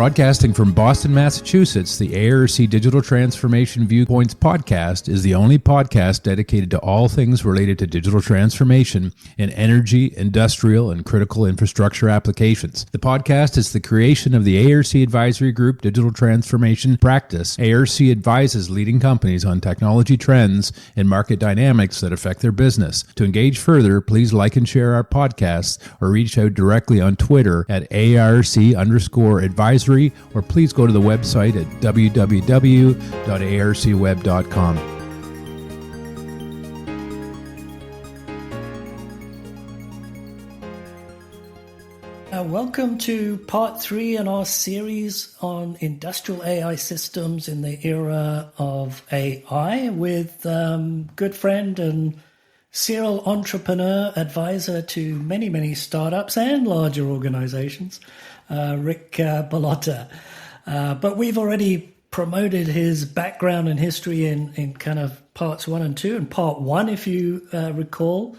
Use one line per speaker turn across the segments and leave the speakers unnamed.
Broadcasting from Boston, Massachusetts, the ARC Digital Transformation Viewpoints podcast is the only podcast dedicated to all things related to digital transformation in energy, industrial, and critical infrastructure applications. The podcast is the creation of the ARC Advisory Group Digital Transformation Practice. ARC advises leading companies on technology trends and market dynamics that affect their business. To engage further, please like and share our podcasts or reach out directly on Twitter at ARC_advisory, or please go to the website at www.arcweb.com.
Welcome to part 3 in our series on industrial AI systems in the era of AI with good friend and serial entrepreneur, advisor to many, many startups and larger organizations, Rick Bullotta. But we've already promoted his background and history in kind of parts 1 and 2. And part 1, if you recall,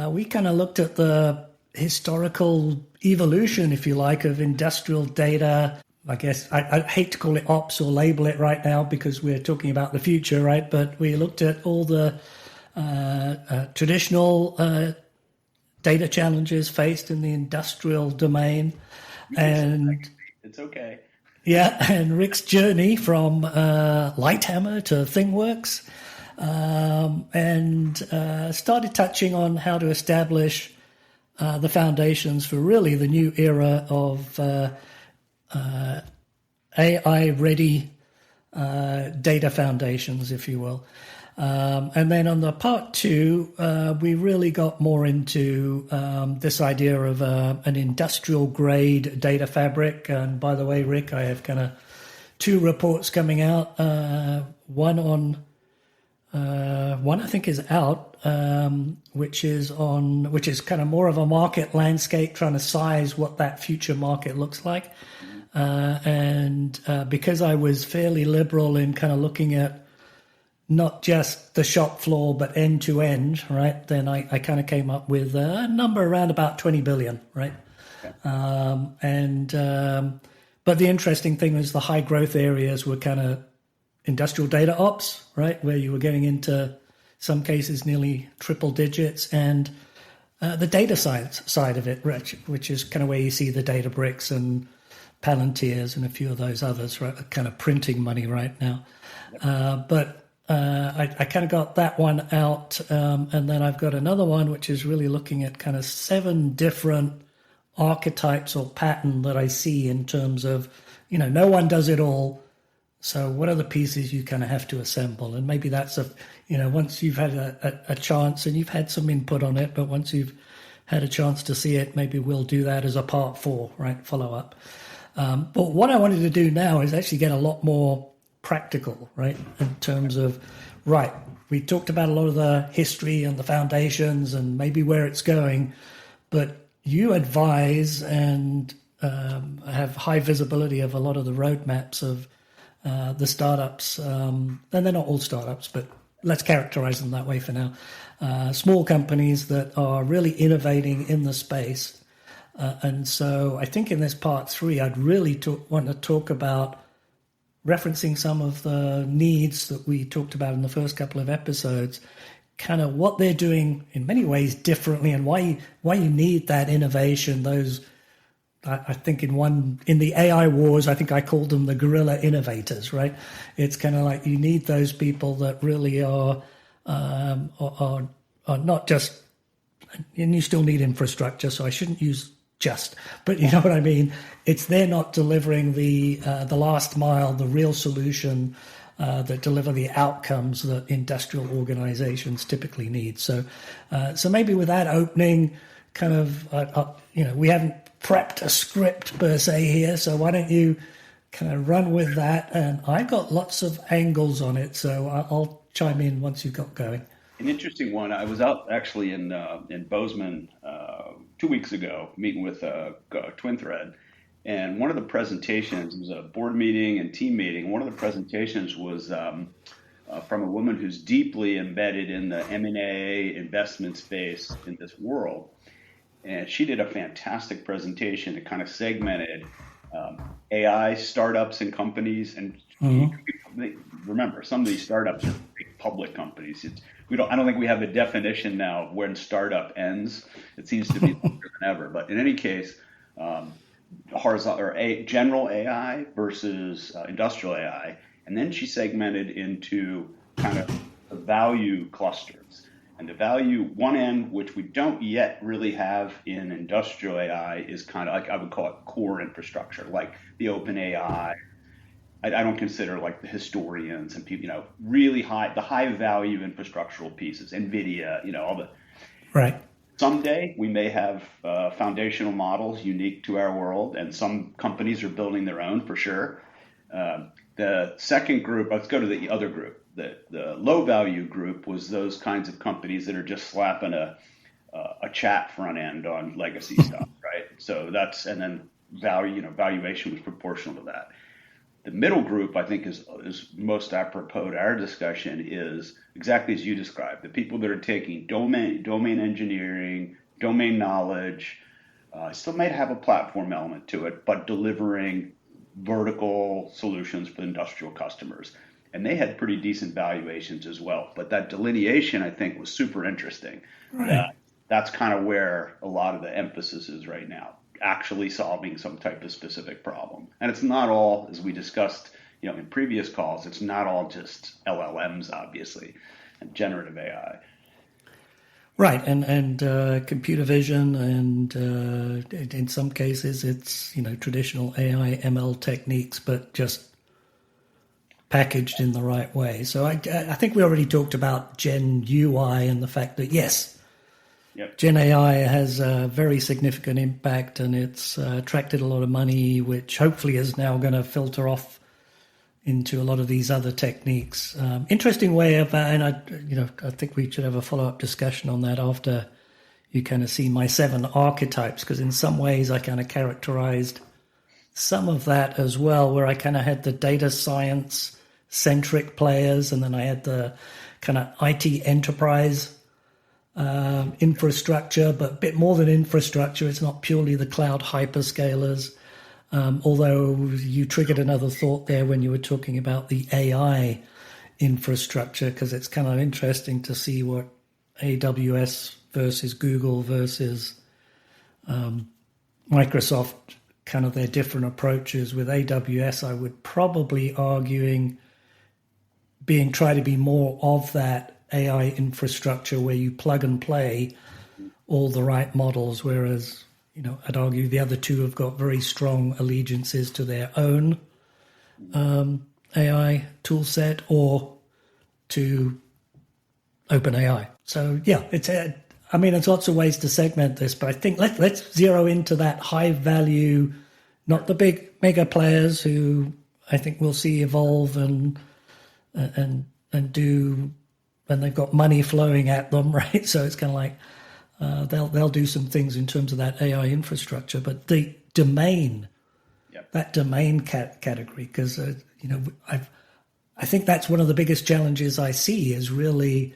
we kind of looked at the historical evolution, if you like, of industrial data. I guess I hate to call it ops or label it right now because we're talking about the future, right? But we looked at all the traditional data challenges faced in the industrial domain. And
it's okay.
Yeah, and Rick's journey from Lighthammer to ThingWorks, and started touching on how to establish the foundations for really the new era of AI-ready data foundations, if you will. And then on the part 2, we really got more into this idea of an industrial grade data fabric. And by the way, Rick, I have kind of 2 reports coming out. One I think is out, which is kind of more of a market landscape, trying to size what that future market looks like. And because I was fairly liberal in kind of looking at not just the shop floor, but end to end, right? Then I kind of came up with a number around about 20 billion, right? Okay. But the interesting thing was the high growth areas were kind of industrial data ops, right? Where you were getting into some cases nearly triple digits, and the data science side of it, which is kind of where you see the Databricks and Palantirs and a few of those others, right? Kind of printing money right now. But I kind of got that one out, and then I've got another one which is really looking at kind of 7 different archetypes or pattern that I see in terms of, no one does it all. So what are the pieces you kind of have to assemble? And maybe that's once you've had a chance and you've had some input on it, but once you've had a chance to see it, maybe we'll do that as a part 4, right? Follow up. But what I wanted to do now is actually get a lot more practical, right? In terms of, we talked about a lot of the history and the foundations and maybe where it's going, but you advise and have high visibility of a lot of the roadmaps of the startups, and they're not all startups, but let's characterize them that way for now. Small companies that are really innovating in the space. And so I think in this part 3, I'd really want to talk about referencing some of the needs that we talked about in the first couple of episodes, kind of what they're doing in many ways differently and why you need that innovation. Those, I think in the AI wars, I think I called them the guerrilla innovators, right? It's kind of like you need those people that really are not just, and you still need infrastructure, so I shouldn't use just, but you know what I mean? They're not delivering the last mile, the real solution that deliver the outcomes that industrial organizations typically need. So maybe with that opening, kind of, we haven't prepped a script per se here, so why don't you kind of run with that? And I've got lots of angles on it, so I'll chime in once you've got going.
An interesting one. I was out actually in Bozeman 2 weeks ago, meeting with Twin Thread, and one of the presentations was a board meeting and team meeting. One of the presentations was from a woman who's deeply embedded in the M&A investment space in this world, and she did a fantastic presentation that kind of segmented AI startups and companies, and remember, some of these startups are big public companies. I don't think we have a definition now of when startup ends. It seems to be longer than ever. But in any case, horizontal or general AI versus industrial AI, and then she segmented into kind of the value clusters. And the value one end, which we don't yet really have in industrial AI, is kind of like, I would call it core infrastructure, like the open AI. I don't consider like the historians and people, really the high value infrastructural pieces, NVIDIA, all the.
Right.
Someday we may have foundational models unique to our world, and some companies are building their own for sure. The second group, let's go to the other group. The low value group was those kinds of companies that are just slapping a chat front end on legacy stuff, right? So and then valuation was proportional to that. The middle group, I think, is most apropos to our discussion, is exactly as you described. The people that are taking domain engineering, domain knowledge, still may have a platform element to it, but delivering vertical solutions for industrial customers. And they had pretty decent valuations as well. But that delineation, I think, was super interesting.
Right.
That's kind of where a lot of the emphasis is right now, actually solving some type of specific problem. And it's not all, as we discussed, in previous calls, it's not all just LLMs, obviously, and generative AI.
Right, and computer vision, and in some cases it's traditional AI ML techniques, but just packaged in the right way. So I think we already talked about Gen UI and the fact that yes,
yep.
Gen AI has a very significant impact, and it's attracted a lot of money, which hopefully is now going to filter off into a lot of these other techniques. Interesting way of, and I think we should have a follow-up discussion on that after you kind of see my 7 archetypes, because in some ways I kind of characterized some of that as well, where I kind of had the data science centric players, and then I had the kind of IT enterprise infrastructure, but a bit more than infrastructure. It's not purely the cloud hyperscalers. Although you triggered another thought there when you were talking about the AI infrastructure, because it's kind of interesting to see what AWS versus Google versus Microsoft, kind of their different approaches. With AWS, I would probably try to be more of that AI infrastructure where you plug and play all the right models, whereas I'd argue the other two have got very strong allegiances to their own AI tool set or to OpenAI. So yeah, there's lots of ways to segment this, but I think let's zero into that high value, not the big mega players who I think we'll see evolve and they've got money flowing at them, right? So it's kind of like they'll do some things in terms of that AI infrastructure, but the domain, that domain category, because I think that's one of the biggest challenges I see is really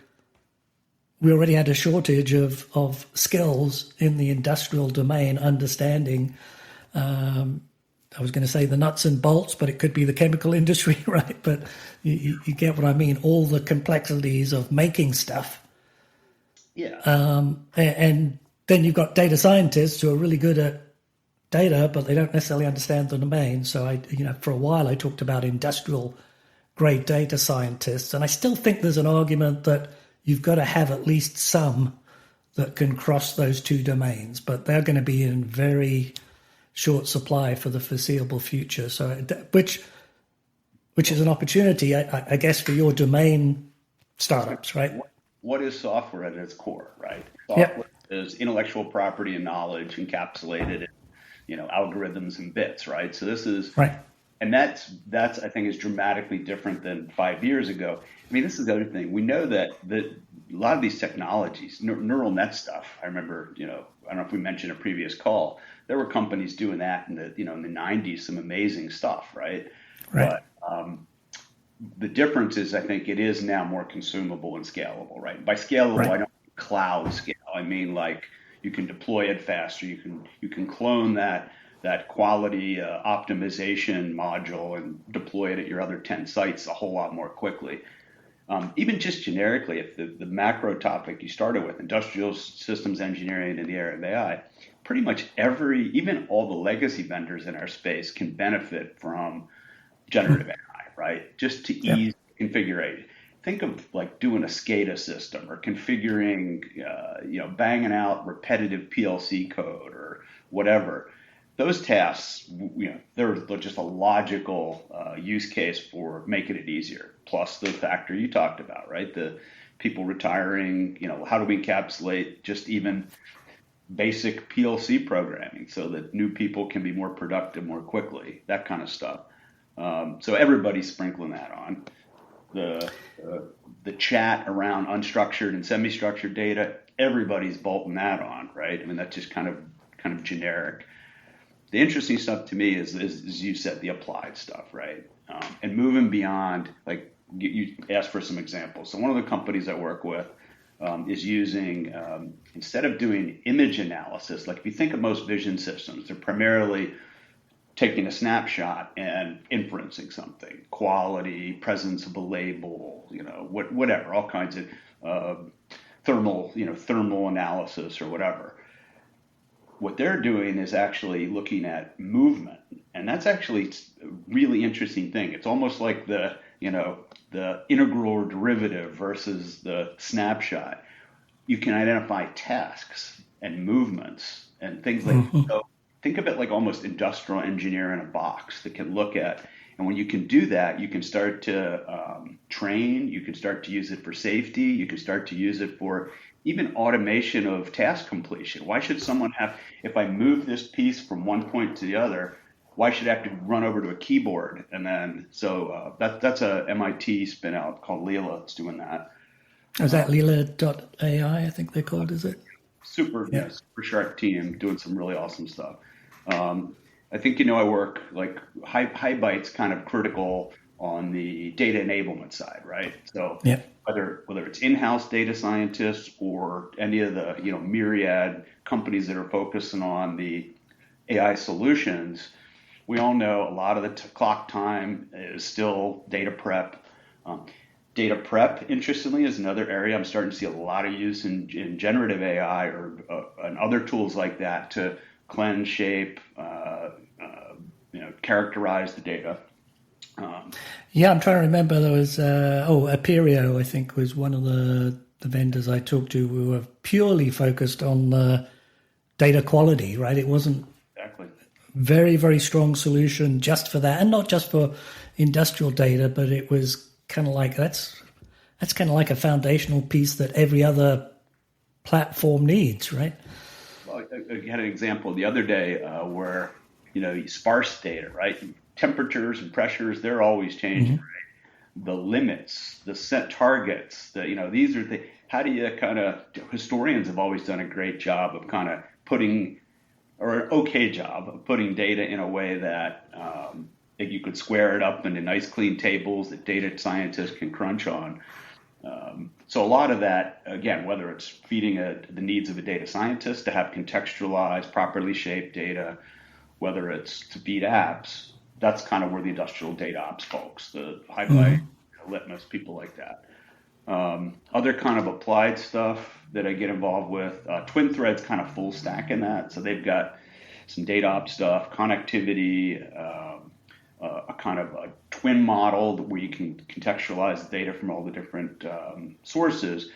we already had a shortage of skills in the industrial domain, understanding. I was going to say the nuts and bolts, but it could be the chemical industry, right? But you get what I mean. All the complexities of making stuff.
Yeah.
And then you've got data scientists who are really good at data, but they don't necessarily understand the domain. So for a while I talked about industrial grade data scientists, and I still think there's an argument that you've got to have at least some that can cross those two domains, but they're going to be in very short supply for the foreseeable future. So, which is an opportunity, I guess, for your domain startups, right?
What is software at its core, right? Software is intellectual property and knowledge encapsulated in, algorithms and bits, right? So this is
right,
and that's I think is dramatically different than 5 years ago. I mean, this is the other thing. We know that a lot of these technologies, neural net stuff. I remember, I don't know if we mentioned a previous call. There were companies doing that in the in the 90s, some amazing stuff, right?
Right.
But the difference is, I think it is now more consumable and scalable, right? By scalable, I don't mean cloud scale. I mean like you can deploy it faster. You can clone that that quality optimization module and deploy it at your other 10 sites a whole lot more quickly. Even just generically, if the macro topic you started with, industrial systems engineering in the area of AI, pretty much even all the legacy vendors in our space can benefit from generative AI, right? Just to ease configuration. Think of like doing a SCADA system or configuring, banging out repetitive PLC code or whatever. Those tasks, they're just a logical use case for making it easier. Plus the factor you talked about, right? The people retiring, how do we encapsulate just even basic PLC programming so that new people can be more productive more quickly, that kind of stuff. So everybody's sprinkling that on. The chat around unstructured and semi-structured data, everybody's bolting that on, right? I mean, that's just kind of generic. The interesting stuff to me is as you said, the applied stuff, right? And moving beyond, like you asked for some examples. So one of the companies I work with is using, instead of doing image analysis, like if you think of most vision systems, they're primarily taking a snapshot and inferencing something, quality, presence of a label, whatever, all kinds of thermal analysis or whatever. What they're doing is actually looking at movement, and that's actually a really interesting thing. It's almost like the integral or derivative versus the snapshot. You can identify tasks and movements and things like so. Think of it like almost industrial engineer in a box that can look at. And when you can do that, you can start to train. You can start to use it for safety. You can start to use it for even automation of task completion. Why should someone if I move this piece from one point to the other, why should I have to run over to a keyboard? And then, that's a MIT spin out called Leela that's doing that.
Is that Leela.ai, I think they're called, is it?
Super sharp team doing some really awesome stuff. I think, I work like high bytes kind of critical on the data enablement side, right? So whether it's in-house data scientists or any of the, myriad companies that are focusing on the AI solutions, we all know a lot of the clock time is still data prep. Data prep, interestingly, is another area I'm starting to see a lot of use in generative AI or and other tools like that to cleanse, shape, characterize the data.
I'm trying to remember. There was Aperio, I think, was one of the vendors I talked to who were purely focused on data quality, right? It wasn't very, very strong solution just for that, and not just for industrial data, but it was kind of like that's kind of like a foundational piece that every other platform needs, right?
Well, I had an example the other day where sparse data, right? Temperatures and pressures, they're always changing, right? The limits, the set targets, these are how do you historians have always done a great job of kind of putting data in a way that you could square it up into nice clean tables that data scientists can crunch on. So a lot of that, again, whether it's feeding the needs of a data scientist to have contextualized, properly shaped data, whether it's to feed apps, that's kind of where the industrial data ops folks, the high-byte, Litmus, people like that. Other kind of applied stuff that I get involved with, TwinThread's kind of full stack in that. So they've got some data ops stuff, connectivity, a kind of a twin model where you can contextualize the data from all the different sources.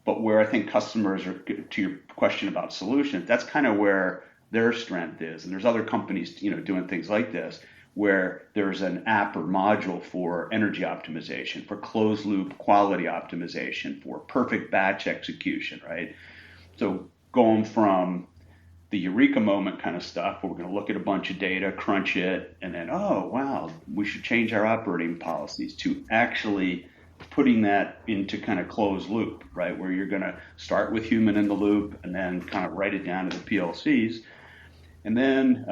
But where I think customers are, to your question about solutions, that's kind of where their strength is. And there's other companies, doing things like this, where there's an app or module for energy optimization, for closed loop quality optimization, for perfect batch execution, right? So going from the eureka moment kind of stuff where we're going to look at a bunch of data, crunch it, and then, oh, wow, we should change our operating policies, to actually putting that into kind of closed loop, right? Where you're going to start with human in the loop and then kind of write it down to the PLCs. And then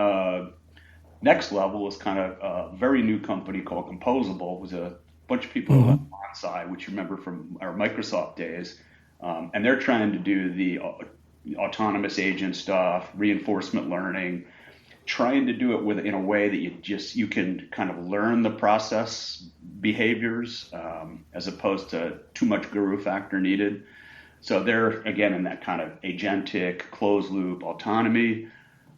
next level is kind of a very new company called Composable. It was a bunch of people on side, which you remember from our Microsoft days. And they're trying to do the autonomous agent stuff, reinforcement learning, trying to do it in a way that you can kind of learn the process behaviors as opposed to too much guru factor needed. So they're, again, in that kind of agentic, closed loop autonomy.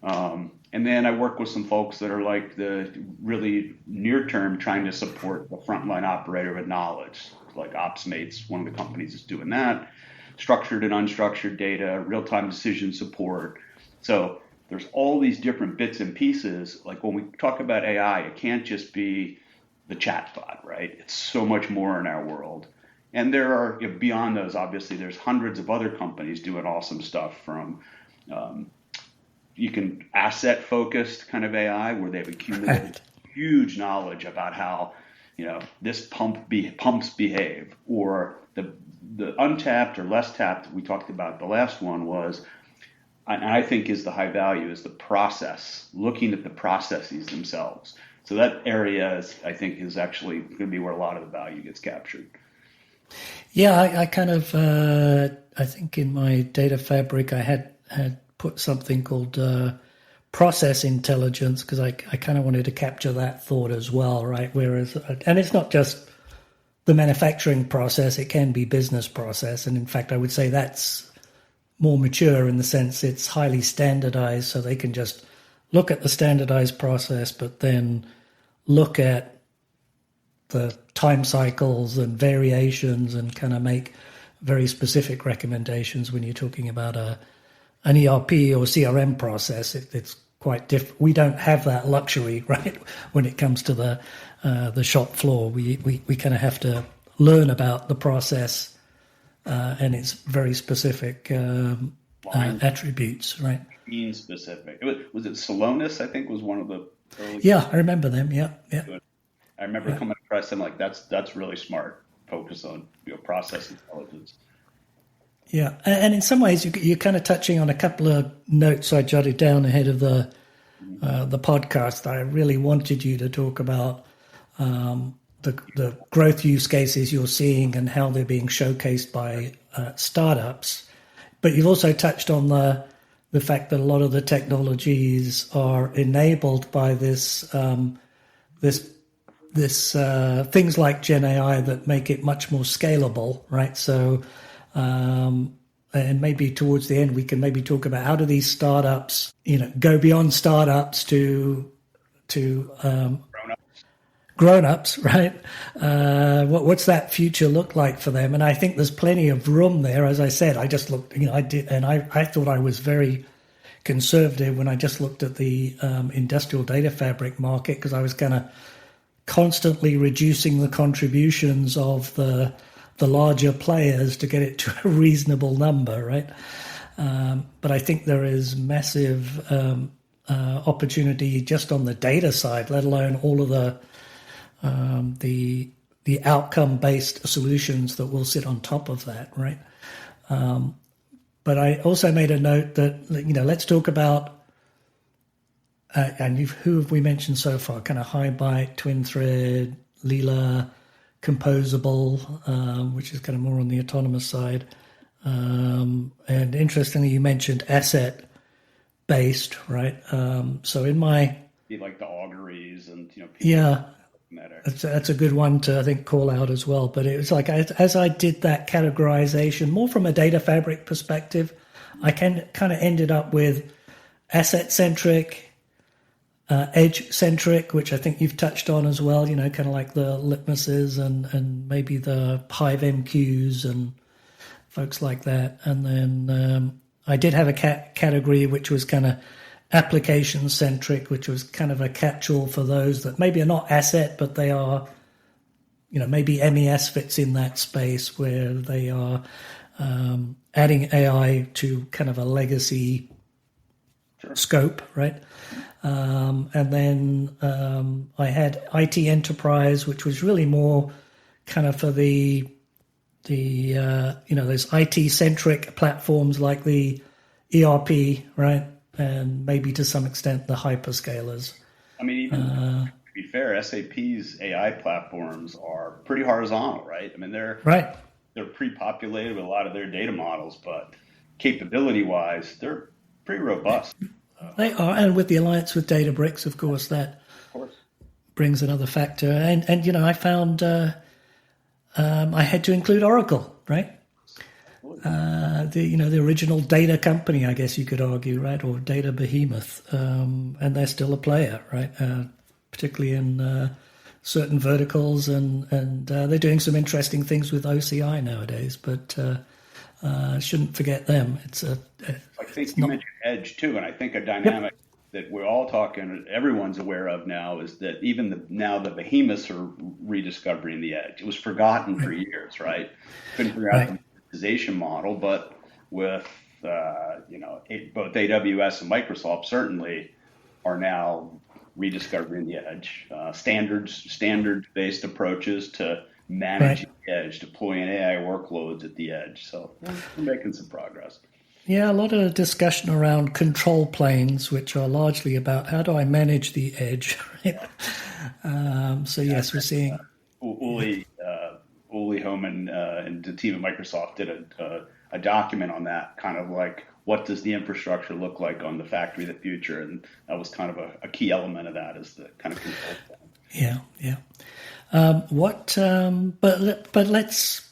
And then I work with some folks that are like the really near term trying to support the frontline operator with knowledge, like OpsMates, one of the companies is doing that, structured and unstructured data, real-time decision support. So there's all these different bits and pieces. Like when we talk about AI, it can't just be the chatbot, right? It's so much more in our world. And there are, beyond those, obviously, there's hundreds of other companies doing awesome stuff from you can asset-focused kind of AI where they've accumulated huge knowledge about how, this pumps behave, or the untapped or less tapped we talked about. The last one was, and I think is the high value, is the process, looking at the processes themselves. So that area I think is actually going to be where a lot of the value gets captured.
Yeah, I kind of, I think in my data fabric, I had put something called process intelligence, because I kind of wanted to capture that thought as well, right? Whereas, and it's not just the manufacturing process, it can be business process. And in fact, I would say that's more mature in the sense it's highly standardized, so they can just look at the standardized process, but then look at the time cycles and variations and kind of make very specific recommendations. When you're talking about an ERP or CRM process, it's quite different. We don't have that luxury, right? When it comes to the shop floor, we kind of have to learn about the process and its very specific attributes, right?
Being specific. Was it Celonis? I think was one of the early.
Yeah, I remember them. Yeah.
I remember coming across them like that's really smart. Focus on process intelligence.
Yeah, and in some ways you're kind of touching on a couple of notes I jotted down ahead of the podcast. I really wanted you to talk about the growth use cases you're seeing and how they're being showcased by startups. But you've also touched on the fact that a lot of the technologies are enabled by this things like Gen AI that make it much more scalable, right? So, and maybe towards the end we can maybe talk about how do these startups, go beyond startups to grown-ups, right? What's that future look like for them? And I think there's plenty of room there. As I said, I just looked, I thought I was very conservative when I just looked at the industrial data fabric market, because I was kind of constantly reducing the contributions of the larger players to get it to a reasonable number, right? But I think there is massive opportunity just on the data side, let alone all of the outcome-based solutions that will sit on top of that, right? But I also made a note that, let's talk about, and who have we mentioned so far? Kind of high byte, twin thread, Leela, composable, which is kind of more on the autonomous side. And interestingly, you mentioned asset based, right? So in my
like the auguries and
yeah, that's a good one to I think call out as well. But it was like as I did that categorization more from a data fabric perspective, I kind of ended up with asset centric. Edge centric, which I think you've touched on as well, kind of like the Litmuses and maybe the Hive MQs and folks like that. And then I did have a category which was kind of application centric, which was kind of a catch-all for those that maybe are not asset, but they are, maybe MES fits in that space where they are adding AI to kind of a legacy scope, right? And then I had IT enterprise, which was really more kind of for the those IT centric platforms like the ERP, right? And maybe to some extent the hyperscalers.
I mean, even to be fair, SAP's AI platforms are pretty horizontal, right? I mean, they're pre-populated with a lot of their data models, but capability-wise, they're pretty robust.
They are, and with the alliance with Databricks, of course, that brings another factor. And I found I had to include Oracle, right? The original data company, I guess you could argue, right, or data behemoth, and they're still a player, right? Particularly in certain verticals, and they're doing some interesting things with OCI nowadays. But shouldn't forget them.
I think you mentioned edge too, and I think a dynamic that we're all talking, everyone's aware of now, is that even now the behemoths are rediscovering the edge. It was forgotten for years, right? Couldn't figure out the monetization model, but with both AWS and Microsoft certainly are now rediscovering the edge. Standards-based approaches to managing the edge, deploying AI workloads at the edge. So we're making some progress.
Yeah, a lot of discussion around control planes, which are largely about how do I manage the edge. Right? So yes, we're seeing
Uli Homan and the team at Microsoft did a document on that, kind of like what does the infrastructure look like on the factory of the future, and that was kind of a key element of that, is the kind of control plane.
Yeah. But let's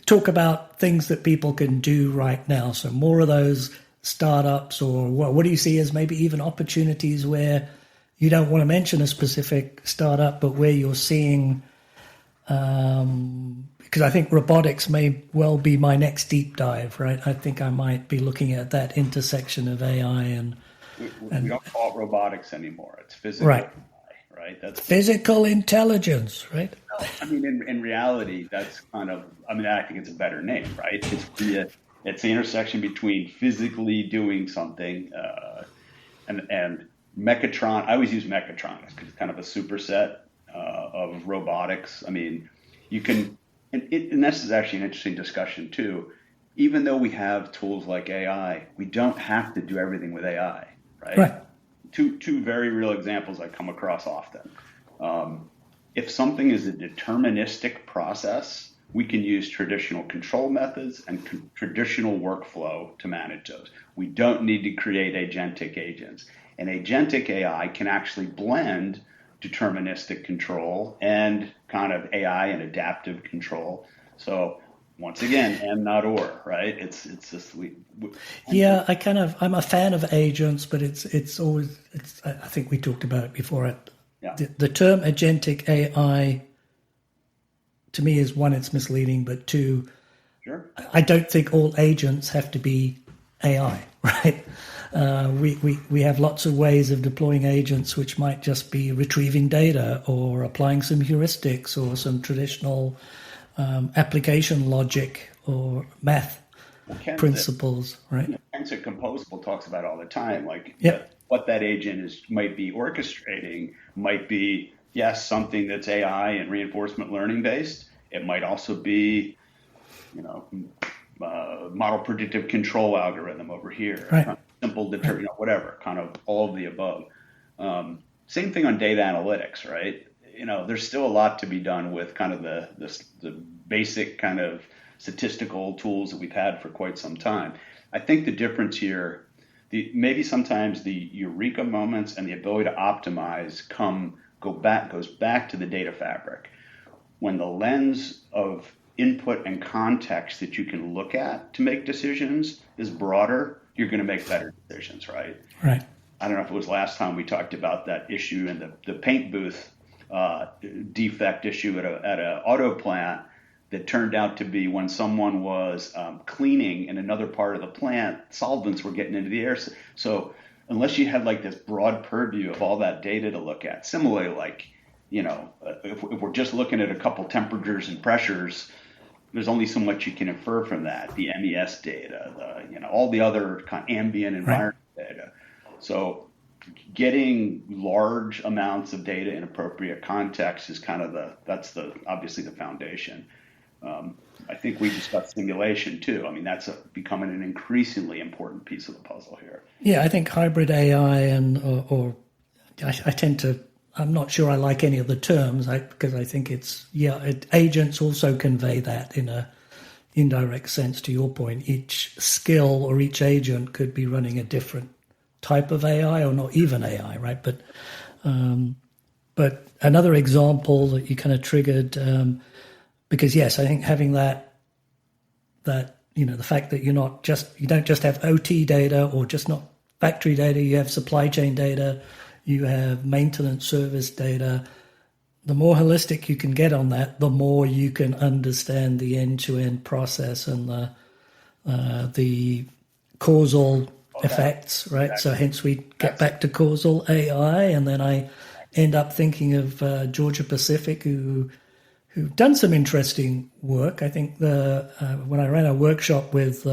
talk about things that people can do right now. So more of those startups, or what do you see as maybe even opportunities where you don't want to mention a specific startup, but where you're seeing, because I think robotics may well be my next deep dive, right? I think I might be looking at that intersection of AI and
we don't call it robotics anymore. It's physical. Right. That's
physical intelligence, right?
I mean, in reality, that's kind of, I think it's a better name, right? It's the intersection between physically doing something and mechatron. I always use mechatronics because it's kind of a superset of robotics. I mean, you can, and this is actually an interesting discussion too. Even though we have tools like AI, we don't have to do everything with AI, right? Two very real examples I come across often. If something is a deterministic process, we can use traditional control methods and traditional workflow to manage those. We don't need to create agentic agents. And agentic AI can actually blend deterministic control and kind of AI and adaptive control. So once again, and not or, right? It's just
I'm a fan of agents, but it's always I think we talked about it before. The term agentic AI to me is, one, it's misleading, but two, I don't think all agents have to be AI, right? We have lots of ways of deploying agents, which might just be retrieving data or applying some heuristics or some traditional application logic or math principles, right?
Ken's at Composable talks about all the time, like what that agent might be orchestrating might be, yes, something that's AI and reinforcement learning based. It might also be, model predictive control algorithm over here, kind of simple whatever, kind of all of the above. Same thing on data analytics, right? There's still a lot to be done with kind of the basic kind of statistical tools that we've had for quite some time. I think the difference here, maybe sometimes the eureka moments and the ability to optimize goes back to the data fabric. When the lens of input and context that you can look at to make decisions is broader, you're going to make better decisions, right?
Right.
I don't know if it was last time we talked about that issue in the paint booth defect issue at a auto plant that turned out to be when someone was cleaning in another part of the plant, solvents were getting into the air. So unless you had like this broad purview of all that data to look at, similarly, like, if we're just looking at a couple temperatures and pressures, there's only so much you can infer from that. The MES data, all the other kind of ambient environment data. So getting large amounts of data in appropriate context is kind of obviously the foundation. I think we discussed simulation too. I mean, that's becoming an increasingly important piece of the puzzle here.
Yeah, I think hybrid AI I'm not sure I like any of the terms because I think agents also convey that in a indirect sense. To your point, each skill or each agent could be running a different type of AI or not even AI, right? But another example that you kind of triggered, because yes, I think having that the fact that you don't just have OT data or just not factory data, you have supply chain data, you have maintenance service data. The more holistic you can get on that, the more you can understand the end-to-end process and the causal effects, right? Exactly. So hence we get back to causal AI, and then I end up thinking of Georgia Pacific, who've done some interesting work. I think when I ran a workshop with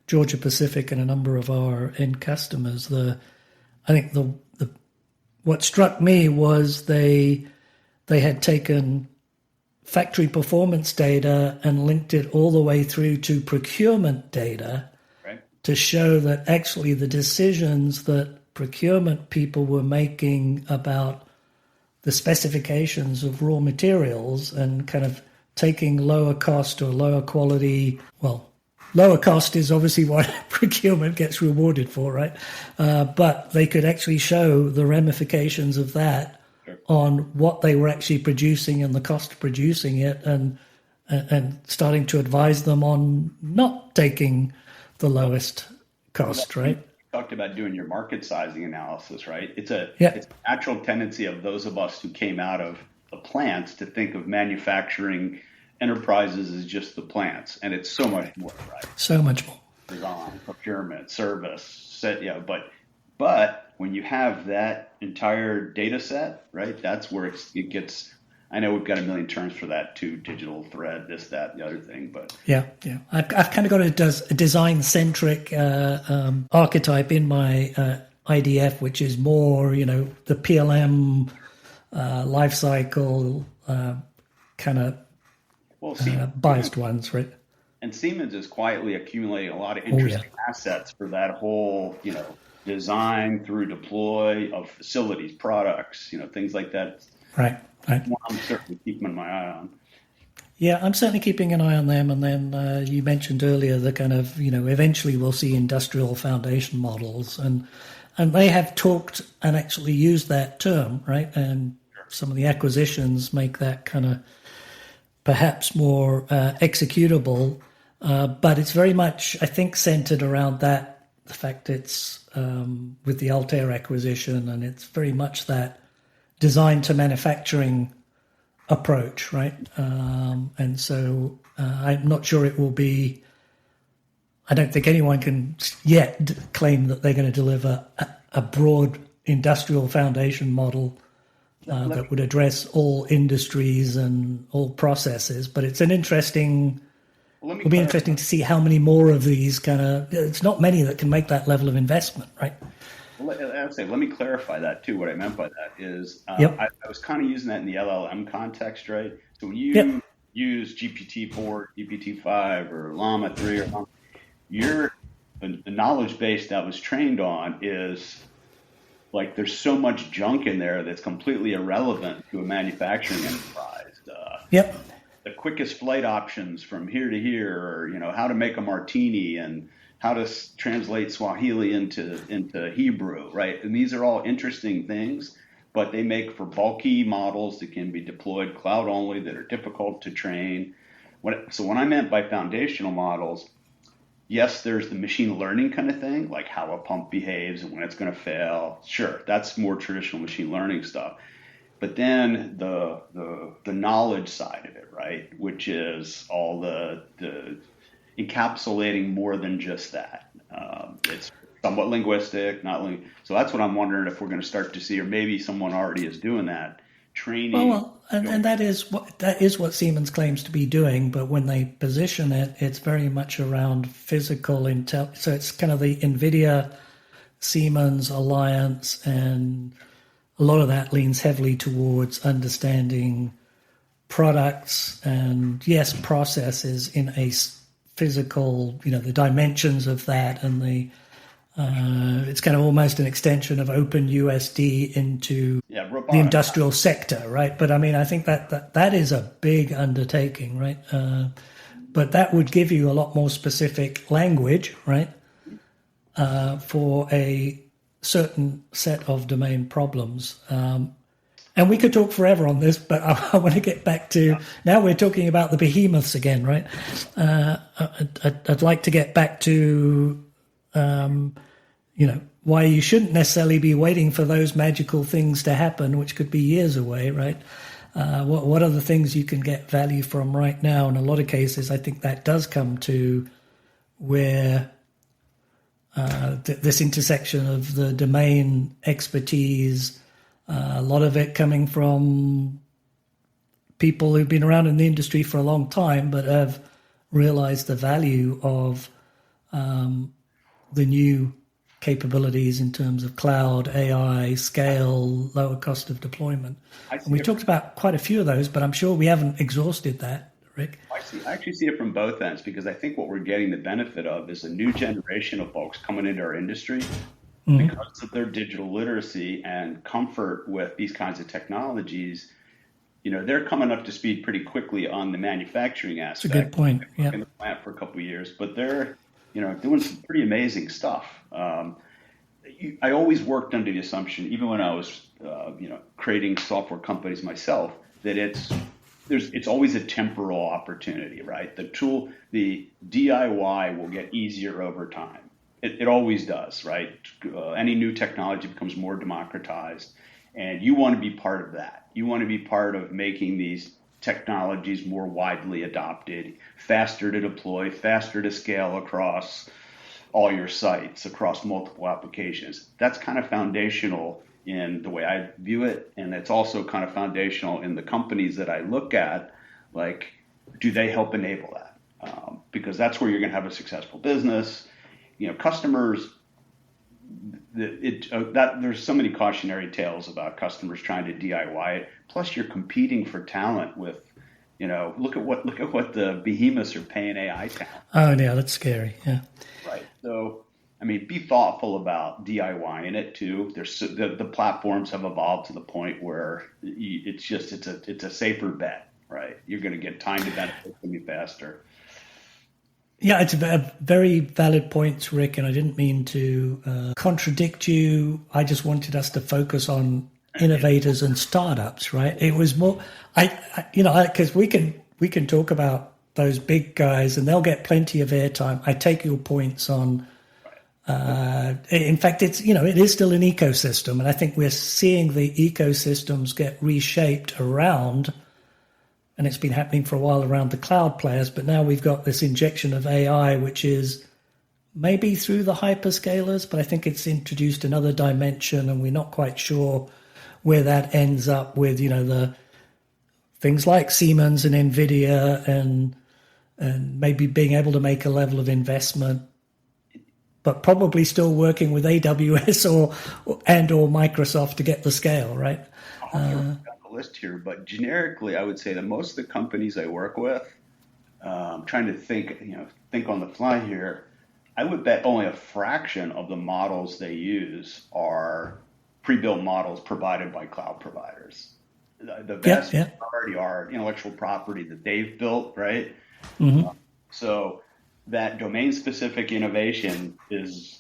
Georgia Pacific and a number of our end customers, what struck me was they had taken factory performance data and linked it all the way through to procurement data, right, to show that actually the decisions that procurement people were making about the specifications of raw materials and kind of taking lower cost or lower quality, lower cost is obviously what procurement gets rewarded for, right? But they could actually show the ramifications of that on what they were actually producing and the cost of producing it, and starting to advise them on not taking the lowest cost, right?
You talked about doing your market sizing analysis, right? It's a natural tendency of those of us who came out of the plants to think of manufacturing enterprises as just the plants, and it's so much more, right?
So much more.
Design, procurement, service, but when you have that entire data set, right, that's where it gets. I know we've got a million terms for that too: digital thread, this, that, the other thing. But
I've kind of got a design-centric archetype in my IDF, which is more, the PLM life cycle kind of biased ones, right?
And Siemens is quietly accumulating a lot of interesting assets for that whole, design through deploy of facilities, products, things like that.
Right.
I'm certainly keeping my eye on.
Yeah, I'm certainly keeping an eye on them. And then you mentioned earlier the kind of, eventually we'll see industrial foundation models. And they have talked and actually used that term, right? And some of the acquisitions make that kind of perhaps more executable. But it's very much, I think, centered around that. The fact it's with the Altair acquisition, and it's very much that design to manufacturing approach, right? And so I'm not sure it will be. I don't think anyone can yet claim that they're going to deliver a broad industrial foundation model that would address all industries and all processes. But it's an interesting. It'll be interesting to see how many more of these it's not many that can make that level of investment, right?
Well, let me clarify that too. What I meant by that is I was kind of using that in the LLM context, right? So when you use GPT-4, GPT-5, or Llama 3, or the knowledge base that was trained on is like there's so much junk in there that's completely irrelevant to a manufacturing enterprise. The quickest flight options from here to here, or how to make a martini and how to translate Swahili into Hebrew, right? And these are all interesting things, but they make for bulky models that can be deployed cloud only, that are difficult to train. So when I meant by foundational models, yes, there's the machine learning kind of thing, like how a pump behaves and when it's going to fail. Sure, that's more traditional machine learning stuff. But then the knowledge side of it, right, which is all the encapsulating more than just that. It's somewhat linguistic, not so that's what I'm wondering if we're going to start to see, or maybe someone already is doing that training.
And that is what Siemens claims to be doing. But when they position it, it's very much around physical intel. So it's kind of the NVIDIA Siemens alliance, and a lot of that leans heavily towards understanding products and, yes, processes in a physical, the dimensions of that, and it's kind of almost an extension of OpenUSD into the industrial sector, right? But I mean, I think that is a big undertaking, right? But that would give you a lot more specific language, right? For a certain set of domain problems. And we could talk forever on this, but I want to get back to, now we're talking about the behemoths again, right? I'd like to get back to, why you shouldn't necessarily be waiting for those magical things to happen, which could be years away, right? What are the things you can get value from right now? In a lot of cases, I think that does come to where this intersection of the domain expertise, a lot of it coming from people who've been around in the industry for a long time, but have realized the value of the new capabilities in terms of cloud, AI, scale, lower cost of deployment. And we talked about quite a few of those, but I'm sure we haven't exhausted that, Rick.
I actually see it from both ends, because I think what we're getting the benefit of is a new generation of folks coming into our industry because of their digital literacy and comfort with these kinds of technologies. They're coming up to speed pretty quickly on the manufacturing aspect.
That's a good point. Yeah.
In the plant for a couple of years, but they're doing some pretty amazing stuff. I always worked under the assumption, even when I was creating software companies myself, that it's always a temporal opportunity, right? The DIY will get easier over time. It always does, right? Any new technology becomes more democratized, and you want to be part of that. You want to be part of making these technologies more widely adopted, faster to deploy, faster to scale across all your sites, across multiple applications. That's kind of foundational in the way I view it, and it's also kind of foundational in the companies that I look at. Like, do they help enable that? Because that's where you're going to have a successful business. Customers. There's so many cautionary tales about customers trying to DIY it. Plus, you're competing for talent with, look at what the behemoths are paying AI talent.
Oh yeah, that's scary. Yeah.
Right. So, be thoughtful about DIYing it too. The platforms have evolved to the point where it's a safer bet, right? You're going to get time to benefit from you faster.
Yeah, it's a very valid point, Rick, and I didn't mean to contradict you. I just wanted us to focus on innovators and startups, right? It was more, because we can talk about those big guys and they'll get plenty of airtime. I take your points on. In fact, it is still an ecosystem, and I think we're seeing the ecosystems get reshaped around. And it's been happening for a while around the cloud players, but now we've got this injection of AI, which is maybe through the hyperscalers, but I think it's introduced another dimension, and we're not quite sure where that ends up with, the things like Siemens and NVIDIA and maybe being able to make a level of investment, but probably still working with AWS or Microsoft to get the scale, right?
List here, but generically, I would say that most of the companies I work with, trying to think on the fly here, I would bet only a fraction of the models they use are pre-built models provided by cloud providers. The vast majority are intellectual property that they've built, right? Mm-hmm. So that domain-specific innovation is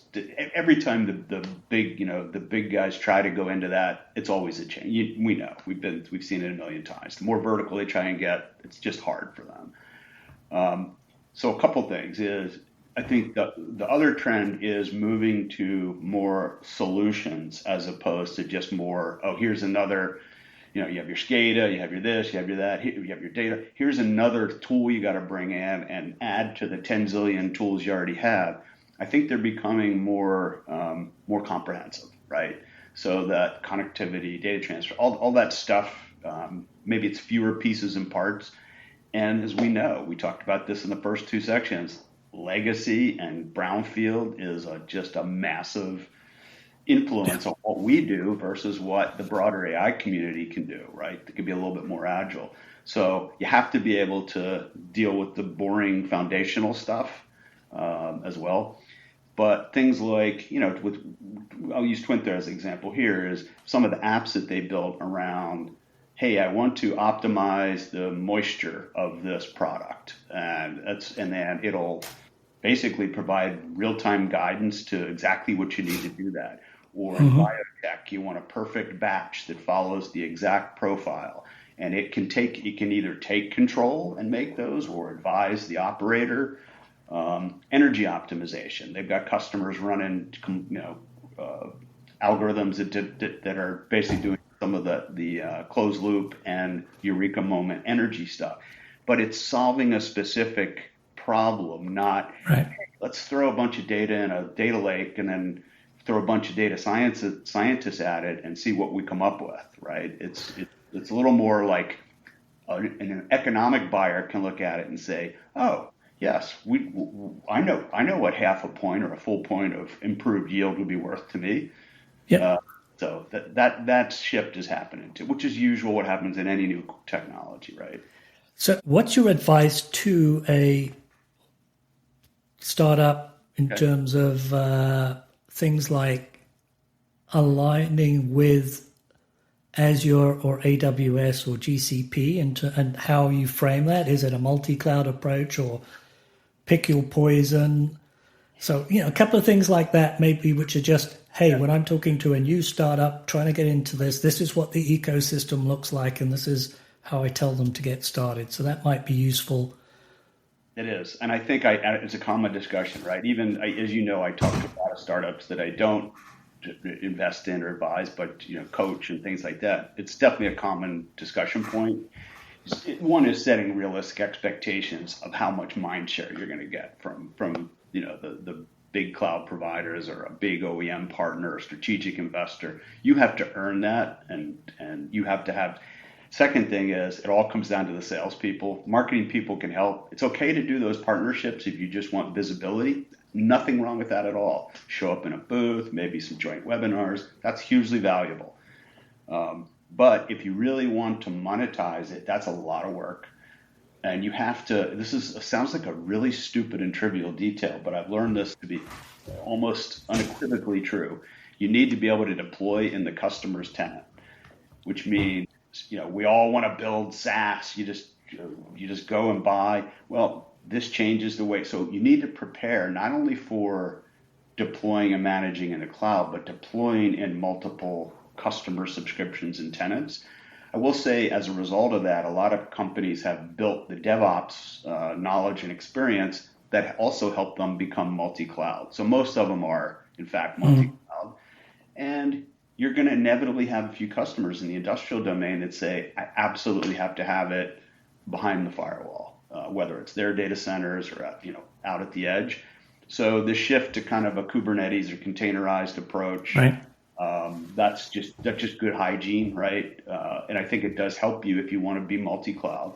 every time the big guys try to go into that, it's always a change. We know we've seen it a million times. The more vertical they try and get, it's just hard for them. So a couple things is, I think the other trend is moving to more solutions as opposed to just more. Oh, here's another. You have your SCADA, you have your this, you have your that, you have your data. Here's another tool you got to bring in and add to the 10 zillion tools you already have. I think they're becoming more comprehensive, right? So that connectivity, data transfer, all that stuff, maybe it's fewer pieces and parts. And as we know, we talked about this in the first two sections, legacy and brownfield is just a massive influence on what we do versus what the broader AI community can do, right? It can be a little bit more agile. So you have to be able to deal with the boring foundational stuff as well. But things like, I'll use TwinThread as an example here, is some of the apps that they built around, hey, I want to optimize the moisture of this product. And then it'll basically provide real-time guidance to exactly what you need to do that. or in biotech, you want a perfect batch that follows the exact profile. And it can either take control and make those or advise the operator. Energy optimization. They've got customers running, algorithms that are basically doing some of the closed loop and eureka moment energy stuff. But it's solving a specific problem, not
right.
Let's throw a bunch of data in a data lake and then throw a bunch of data scientists at it and see what we come up with, right? It's a little more like an economic buyer can look at it and say, oh, yes, I know what half a point or a full point of improved yield would be worth to me.
Yeah.
So that shift is happening too, which is usual what happens in any new technology, right?
So what's your advice to a startup in terms of things like aligning with Azure or AWS or GCP and how you frame that? Is it a multi-cloud approach or pick your poison? So, a couple of things like that maybe, which are just, hey, when I'm talking to a new startup trying to get into this is what the ecosystem looks like, and this is how I tell them to get started. So that might be useful.
It is. And I think it's a common discussion, right? Even, as you know, I talk to a lot of startups that I don't invest in or advise, but, coach and things like that. It's definitely a common discussion point. One is setting realistic expectations of how much mind share you're going to get from the big cloud providers or a big OEM partner or strategic investor. You have to earn that, and you have to have. Second thing is it all comes down to the salespeople. Marketing people can help. It's okay to do those partnerships if you just want visibility. Nothing wrong with that at all. Show up in a booth, maybe some joint webinars. That's hugely valuable. But if you really want to monetize it, that's a lot of work. And you have to, sounds like a really stupid and trivial detail, but I've learned this to be almost unequivocally true. You need to be able to deploy in the customer's tenant, which means, we all want to build SaaS. You just go and buy. Well, this changes the way. So you need to prepare not only for deploying and managing in the cloud, but deploying in multiple customer subscriptions and tenants. I will say, as a result of that, a lot of companies have built the DevOps knowledge and experience that also help them become multi-cloud. So most of them are, in fact, multi-cloud. And you're going to inevitably have a few customers in the industrial domain that say, I absolutely have to have it behind the firewall, whether it's their data centers or out at the edge. So the shift to kind of a Kubernetes or containerized approach,
right.
That's just good hygiene, right? And I think it does help you if you want to be multi-cloud.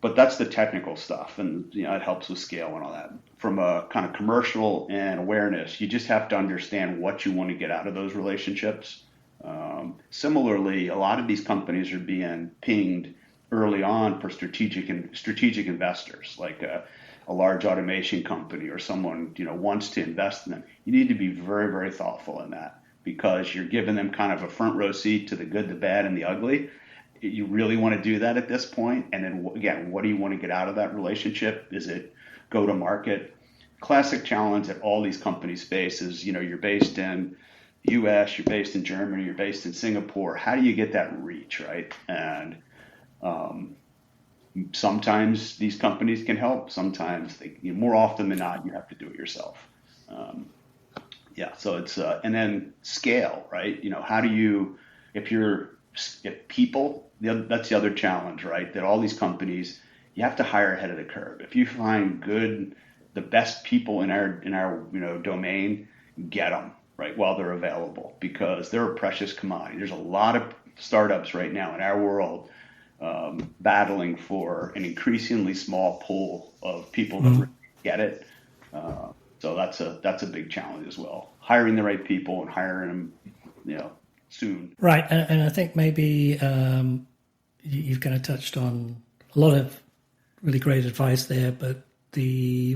But that's the technical stuff, and it helps with scale and all that. From a kind of commercial and awareness, you just have to understand what you want to get out of those relationships. Similarly, a lot of these companies are being pinged early on for strategic investors, like a large automation company or someone wants to invest in them. You need to be very, very thoughtful in that, because you're giving them kind of a front row seat to the good, the bad, and the ugly. You really want to do that at this point. And then again, what do you want to get out of that relationship? Is it go to market? Classic challenge that all these companies face is, you're based in the US, you're based in Germany, you're based in Singapore. How do you get that reach, right? And sometimes these companies can help. Sometimes more often than not, you have to do it yourself. So it's and then scale, right? How do you, if people, that's the other challenge, right? That all these companies, you have to hire ahead of the curve. If you find the best people in our domain, get them right while they're available, because they're a precious commodity. There's a lot of startups right now in our world battling for an increasingly small pool of people that really get it. So that's a big challenge as well. Hiring the right people and hiring them, soon.
Right, and I think maybe you've kind of touched on a lot of really great advice there, but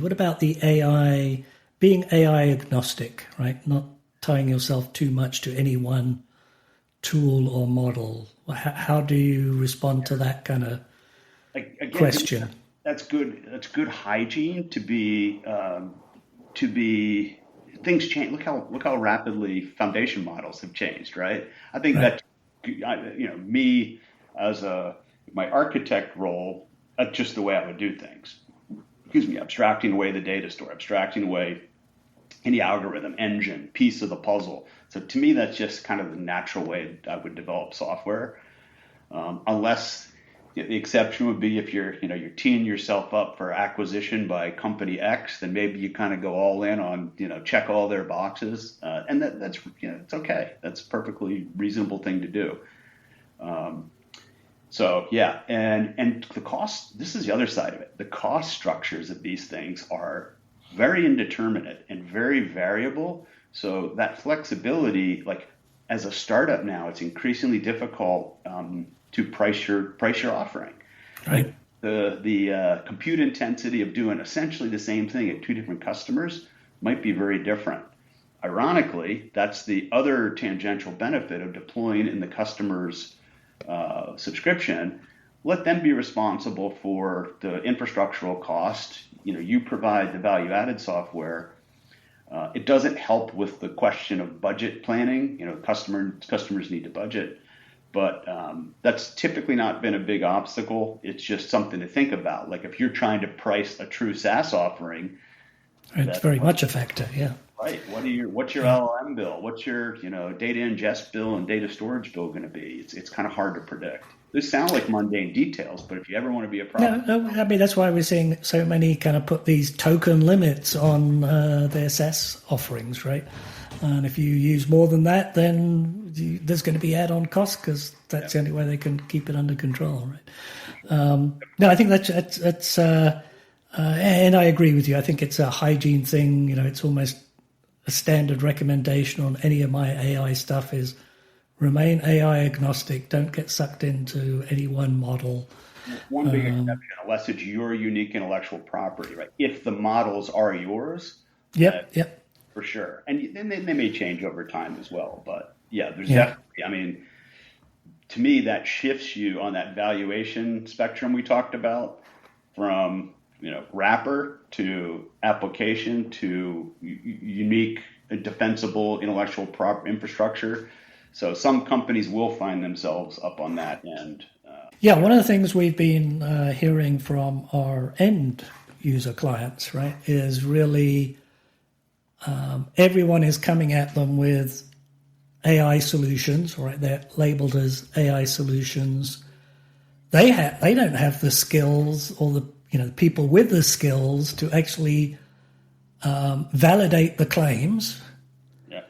what about the AI, being AI agnostic, right? Not tying yourself too much to any one tool or model. How do you respond to that kind of question?
That's good. That's good hygiene to be things change. Look how rapidly foundation models have changed, right? I think that me as my architect role, that's just the way I would do things. Abstracting away the data store, abstracting away any algorithm, engine, piece of the puzzle. So to me, that's just kind of the natural way I would develop software, unless the exception would be if you're teeing yourself up for acquisition by company X, then maybe you kind of go all in on, check all their boxes. And that's it's okay. That's a perfectly reasonable thing to do. So yeah, and the cost, this is the other side of it. The cost structures of these things are very indeterminate and very variable. So that flexibility, like as a startup now, it's increasingly difficult to price your offering.
Right.
The compute intensity of doing essentially the same thing at two different customers might be very different. Ironically, that's the other tangential benefit of deploying in the customer's subscription. Let them be responsible for the infrastructural cost. You provide the value-added software. It doesn't help with the question of budget planning. Customers need to budget, but that's typically not been a big obstacle. It's just something to think about. Like if you're trying to price a true SaaS offering,
it's very much a factor. Yeah.
Right. What's your LLM bill? What's your data ingest bill and data storage bill going to be? It's kind of hard to predict. These sound like mundane details, but if you ever want to be a problem,
no, I mean that's why we're seeing so many kind of put these token limits on their SaaS offerings, right? And if you use more than that, then there's going to be add-on costs because that's the only way they can keep it under control, right? No, I think that's and I agree with you. I think it's a hygiene thing. It's almost a standard recommendation on any of my AI stuff is remain AI agnostic. Don't get sucked into any one model.
One big exception, unless it's your unique intellectual property, right? If the models are yours,
yep,
for sure. And then they may change over time as well. But yeah, there's definitely, I mean, to me, that shifts you on that valuation spectrum we talked about from wrapper to application to unique, defensible intellectual infrastructure. So some companies will find themselves up on that end.
One of the things we've been hearing from our end user clients, right, is really everyone is coming at them with AI solutions, right? They're labeled as AI solutions. They don't have the skills or the people with the skills to actually validate the claims.
Yeah.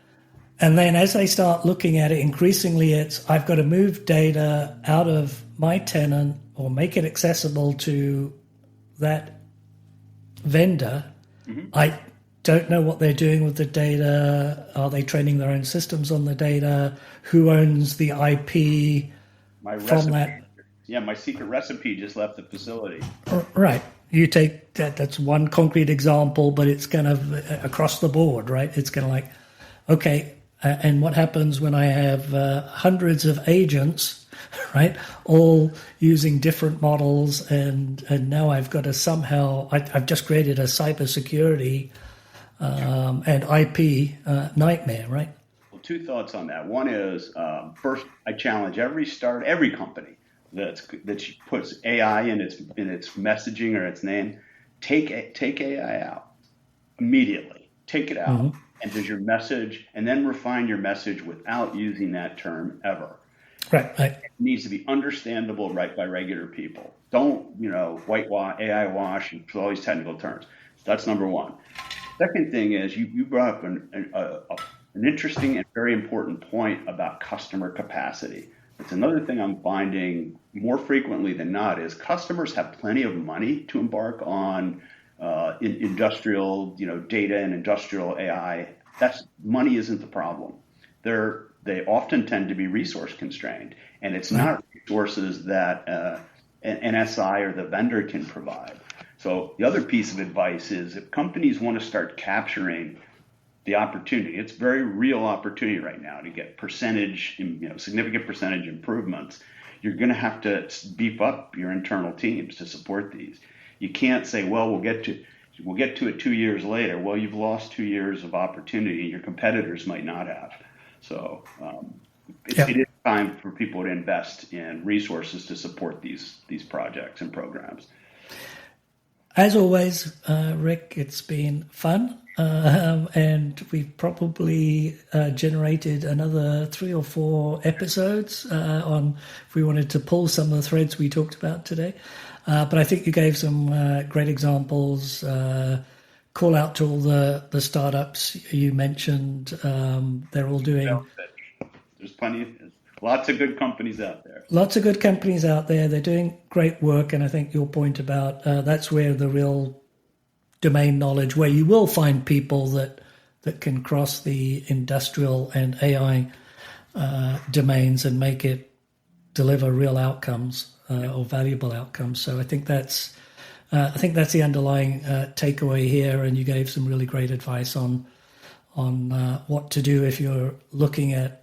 And then as they start looking at it, increasingly it's, I've got to move data out of my tenant or make it accessible to that vendor. Mm-hmm. I don't know what they're doing with the data. Are they training their own systems on the data? Who owns the IP from that?
Yeah, my secret recipe just left the facility.
Right. You take that's one concrete example, but it's kind of across the board, right? It's kind of like, okay, and what happens when I have hundreds of agents, right, all using different models, and now I've got to somehow, I've just created a cybersecurity and IP nightmare, right?
Well, two thoughts on that. One is, first, I challenge every company that puts AI in its messaging or its name, take AI out immediately. Take it out, mm-hmm. and does your message, and then refine your message without using that term ever.
Right.
It needs to be understandable right by regular people. Don't whitewash, AI wash, and all these technical terms. That's number one. Second thing is you brought up an interesting and very important point about customer capacity. It's another thing I'm finding more frequently than not is customers have plenty of money to embark on industrial, data and industrial AI. Money isn't the problem. They often tend to be resource constrained, and it's not resources that an SI or the vendor can provide. So the other piece of advice is if companies want to start capturing the opportunity, it's very real opportunity right now to get significant percentage improvements. You're going to have to beef up your internal teams to support these. You can't say, well, we'll get to it 2 years later. Well, you've lost 2 years of opportunity. Your competitors might not have. So it is time for people to invest in resources to support these projects and programs.
As always, Rick, it's been fun. And we've probably generated another 3 or 4 episodes on if we wanted to pull some of the threads we talked about today. But I think you gave some great examples. Call out to all the startups you mentioned. They're all doing...
There's lots of good companies out there.
Lots of good companies out there. They're doing great work. And I think your point about that's where the real domain knowledge, where you will find people that can cross the industrial and AI domains and make it deliver real outcomes or valuable outcomes. So I think that's the underlying takeaway here. And you gave some really great advice on what to do if you're looking at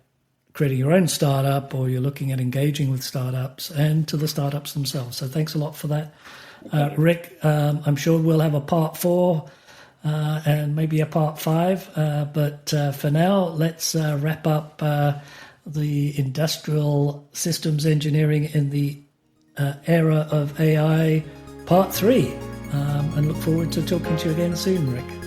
creating your own startup or you're looking at engaging with startups and to the startups themselves. So thanks a lot for that. Rick, I'm sure we'll have a part 4 and maybe a part 5. But for now, let's wrap up the industrial systems engineering in the era of AI part 3. And look forward to talking to you again soon, Rick.